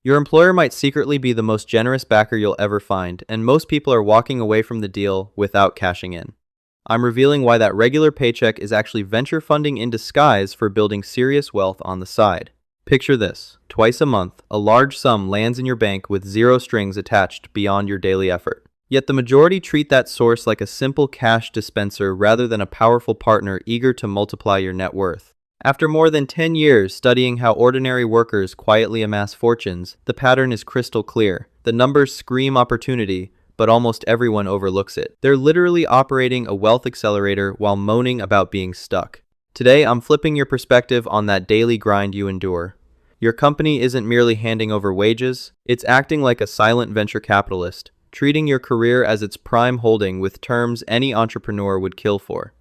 Your employer might secretly be the most generous backer you'll ever find, and most people are walking away from the deal without cashing in. I'm revealing why that regular paycheck is actually venture funding in disguise for building serious wealth on the side. Picture this. Twice a month, a large sum lands in your bank with zero strings attached beyond your daily effort. Yet the majority treat that source like a simple cash dispenser rather than a powerful partner eager to multiply your net worth. After more than 10 years studying how ordinary workers quietly amass fortunes, the pattern is crystal clear. The numbers scream opportunity, but almost everyone overlooks it. They're literally operating a wealth accelerator while moaning about being stuck. Today, I'm flipping your perspective on that daily grind you endure. Your company isn't merely handing over wages, it's acting like a silent venture capitalist, treating your career as its prime holding with terms any entrepreneur would kill for.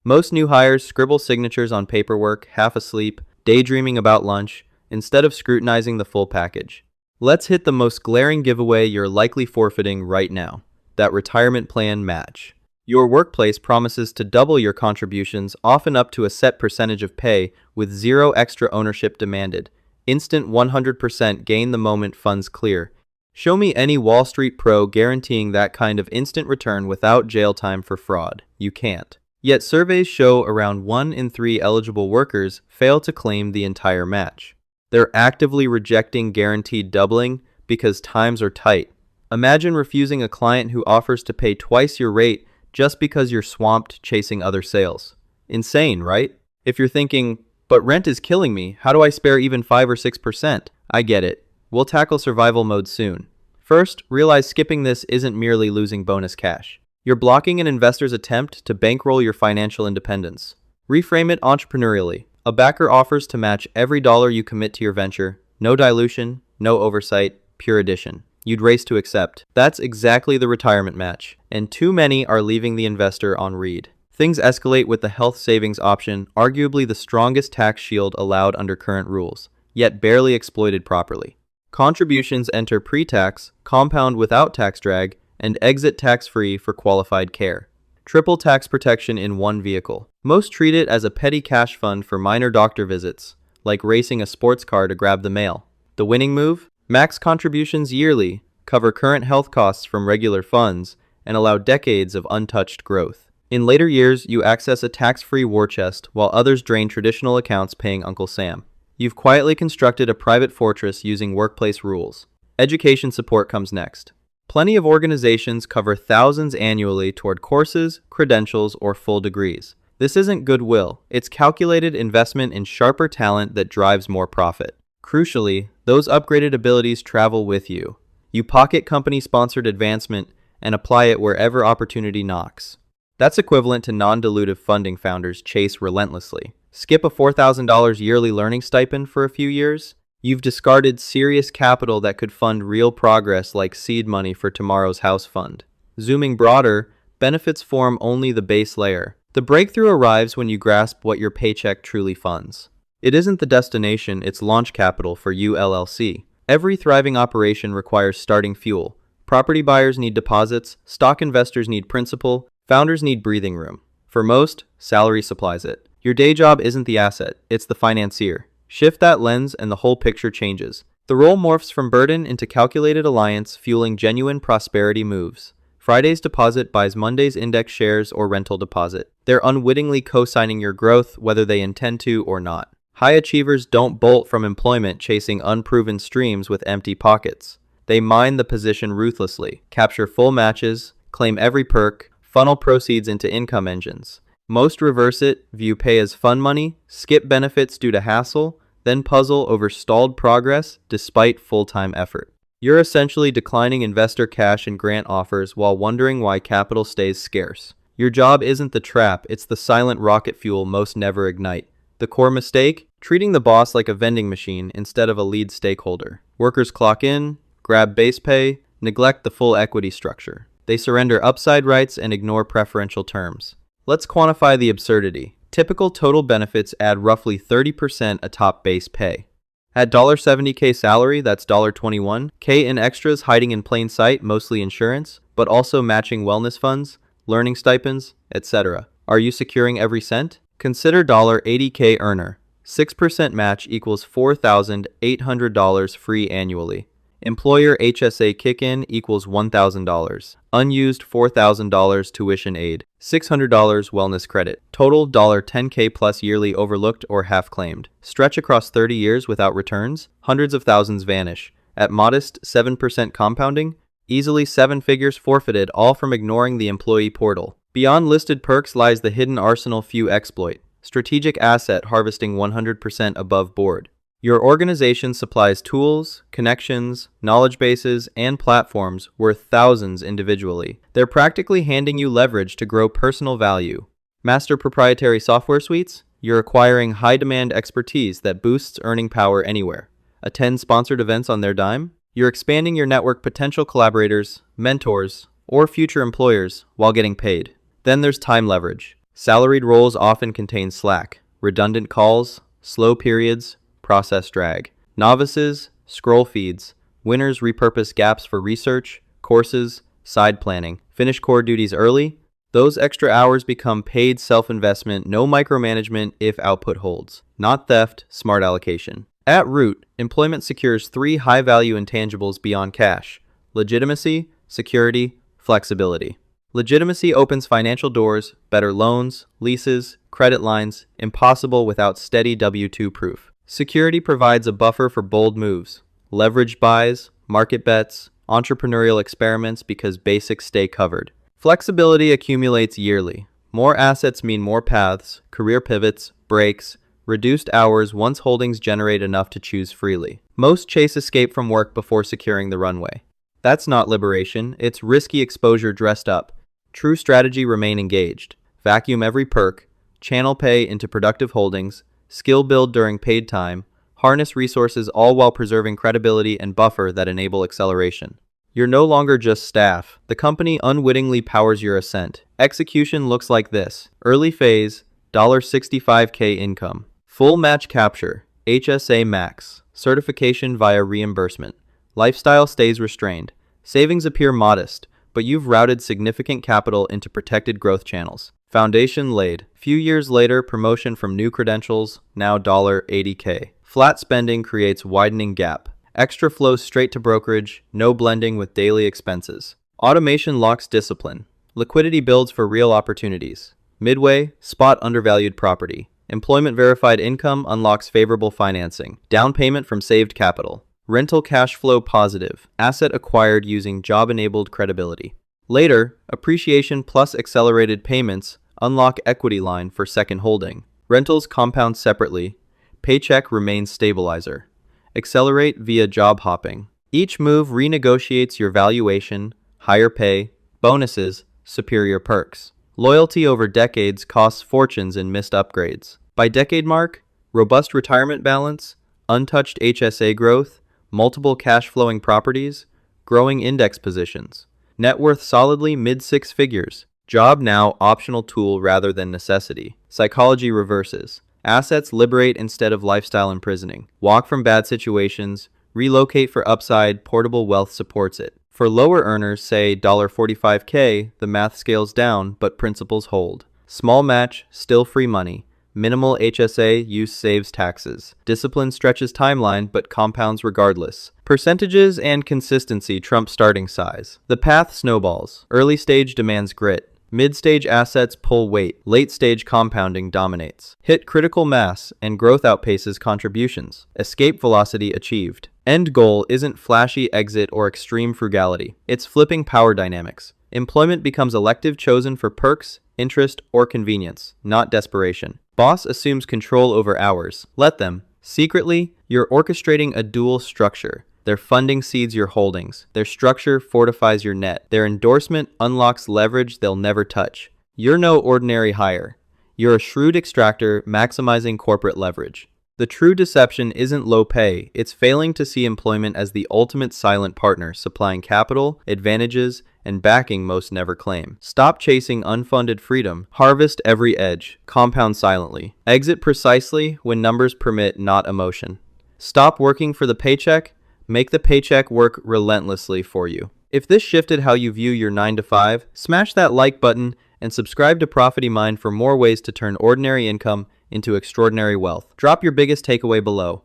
Most new hires scribble signatures on paperwork, half asleep, daydreaming about lunch, instead of scrutinizing the full package. Let's hit the most glaring giveaway you're likely forfeiting right now, that retirement plan match. Your workplace promises to double your contributions, often up to a set percentage of pay, with zero extra ownership demanded. Instant 100% gain the moment funds clear. Show me any Wall Street pro guaranteeing that kind of instant return without jail time for fraud. You can't. Yet surveys show around 1 in 3 eligible workers fail to claim the entire match. They're actively rejecting guaranteed doubling because times are tight. Imagine refusing a client who offers to pay twice your rate just because you're swamped chasing other sales. Insane, right? If you're thinking, but rent is killing me, how do I spare even 5 or 6%? I get it. We'll tackle survival mode soon. First, realize skipping this isn't merely losing bonus cash. You're blocking an investor's attempt to bankroll your financial independence. Reframe it entrepreneurially. A backer offers to match every dollar you commit to your venture. No dilution, no oversight, pure addition. You'd race to accept. That's exactly the retirement match, and too many are leaving the investor on read. Things escalate with the health savings option, arguably the strongest tax shield allowed under current rules, yet barely exploited properly. Contributions enter pre-tax, compound without tax drag, and exit tax-free for qualified care. Triple tax protection in one vehicle. Most treat it as a petty cash fund for minor doctor visits, like racing a sports car to grab the mail. The winning move? Max contributions yearly, cover current health costs from regular funds, and allow decades of untouched growth. In later years, you access a tax-free war chest while others drain traditional accounts paying Uncle Sam. You've quietly constructed a private fortress using workplace rules. Education support comes next. Plenty of organizations cover thousands annually toward courses, credentials, or full degrees. This isn't goodwill, it's calculated investment in sharper talent that drives more profit. Crucially, those upgraded abilities travel with you. You pocket company-sponsored advancement and apply it wherever opportunity knocks. That's equivalent to non-dilutive funding founders chase relentlessly. Skip a $4,000 yearly learning stipend for a few years? You've discarded serious capital that could fund real progress like seed money for tomorrow's house fund. Zooming broader, benefits form only the base layer. The breakthrough arrives when you grasp what your paycheck truly funds. It isn't the destination, it's launch capital for you LLC. Every thriving operation requires starting fuel. Property buyers need deposits, stock investors need principal, founders need breathing room. For most, salary supplies it. Your day job isn't the asset, it's the financier. Shift that lens and the whole picture changes. The role morphs from burden into calculated alliance, fueling genuine prosperity moves. Friday's deposit buys Monday's index shares or rental deposit. They're unwittingly co-signing your growth, whether they intend to or not. High achievers don't bolt from employment chasing unproven streams with empty pockets. They mine the position ruthlessly, capture full matches, claim every perk, funnel proceeds into income engines. Most reverse it, view pay as fun money, skip benefits due to hassle, then puzzle over stalled progress despite full-time effort. You're essentially declining investor cash and grant offers while wondering why capital stays scarce. Your job isn't the trap, it's the silent rocket fuel most never ignite. The core mistake? Treating the boss like a vending machine instead of a lead stakeholder. Workers clock in, grab base pay, neglect the full equity structure. They surrender upside rights and ignore preferential terms. Let's quantify the absurdity. Typical total benefits add roughly 30% atop base pay. At $70K salary, that's $21K in extras hiding in plain sight, mostly insurance, but also matching wellness funds, learning stipends, etc. Are you securing every cent? Consider $80K earner. 6% match equals $4,800 free annually. Employer HSA kick-in equals $1,000. Unused $4,000 tuition aid. $600 wellness credit. Total $10K plus yearly overlooked or half claimed. Stretch across 30 years without returns. Hundreds of thousands vanish. At modest 7% compounding, easily 7 figures forfeited, all from ignoring the employee portal. Beyond listed perks lies the hidden arsenal few exploit. Strategic asset harvesting 100% above board. Your organization supplies tools, connections, knowledge bases, and platforms worth thousands individually. They're practically handing you leverage to grow personal value. Master proprietary software suites? You're acquiring high-demand expertise that boosts earning power anywhere. Attend sponsored events on their dime? You're expanding your network potential collaborators, mentors, or future employers while getting paid. Then there's time leverage. Salaried roles often contain slack, redundant calls, slow periods, process drag. Novices, scroll feeds. Winners repurpose gaps for research, courses, side planning. Finish core duties early. Those extra hours become paid self-investment, no micromanagement if output holds. Not theft, smart allocation. At root, employment secures 3 high-value intangibles beyond cash: legitimacy, security, flexibility. Legitimacy opens financial doors, better loans, leases, credit lines, impossible without steady W-2 proof. Security provides a buffer for bold moves, leveraged buys, market bets, entrepreneurial experiments because basics stay covered. Flexibility accumulates yearly. More assets mean more paths, career pivots, breaks, reduced hours once holdings generate enough to choose freely. Most chase escape from work before securing the runway. That's not liberation, it's risky exposure dressed up. True strategy: remain engaged. Vacuum every perk, channel pay into productive holdings, skill build during paid time, harness resources, all while preserving credibility and buffer that enable acceleration. You're no longer just staff. The company unwittingly powers your ascent. Execution looks like this. Early phase, $65K income. Full match capture, HSA max. Certification via reimbursement. Lifestyle stays restrained. Savings appear modest, but you've routed significant capital into protected growth channels. Foundation laid. Few years later, promotion from new credentials, now $80K. Flat spending creates widening gap. Extra flows straight to brokerage, no blending with daily expenses. Automation locks discipline. Liquidity builds for real opportunities. Midway, spot undervalued property. Employment verified income unlocks favorable financing. Down payment from saved capital. Rental cash flow positive. Asset acquired using job-enabled credibility. Later, appreciation plus accelerated payments unlock equity line for second holding. Rentals compound separately. Paycheck remains stabilizer. Accelerate via job hopping. Each move renegotiates your valuation, higher pay, bonuses, superior perks. Loyalty over decades costs fortunes in missed upgrades. By decade mark, robust retirement balance, untouched HSA growth, multiple cash flowing properties, growing index positions. Net worth solidly mid-6 figures. Job now optional tool rather than necessity. Psychology reverses. Assets liberate instead of lifestyle imprisoning. Walk from bad situations. Relocate for upside. Portable wealth supports it. For lower earners, say $45K, the math scales down, but principles hold. Small match, still free money. Minimal HSA use saves taxes. Discipline stretches timeline, but compounds regardless. Percentages and consistency trump starting size. The path snowballs. Early stage demands grit. Mid-stage assets pull weight. Late-stage compounding dominates. Hit critical mass, and growth outpaces contributions. Escape velocity achieved. End goal isn't flashy exit or extreme frugality. It's flipping power dynamics. Employment becomes elective, chosen for perks, interest, or convenience, not desperation. Boss assumes control over hours. Let them. Secretly, you're orchestrating a dual structure. Their funding seeds your holdings. Their structure fortifies your net. Their endorsement unlocks leverage they'll never touch. You're no ordinary hire. You're a shrewd extractor maximizing corporate leverage. The true deception isn't low pay, it's failing to see employment as the ultimate silent partner, supplying capital, advantages, and backing most never claim. Stop chasing unfunded freedom. Harvest every edge. Compound silently. Exit precisely when numbers permit, not emotion. Stop working for the paycheck. Make the paycheck work relentlessly for you. If this shifted how you view your 9 to 5, smash that like button and subscribe to Profity Mind for more ways to turn ordinary income into extraordinary wealth. Drop your biggest takeaway below.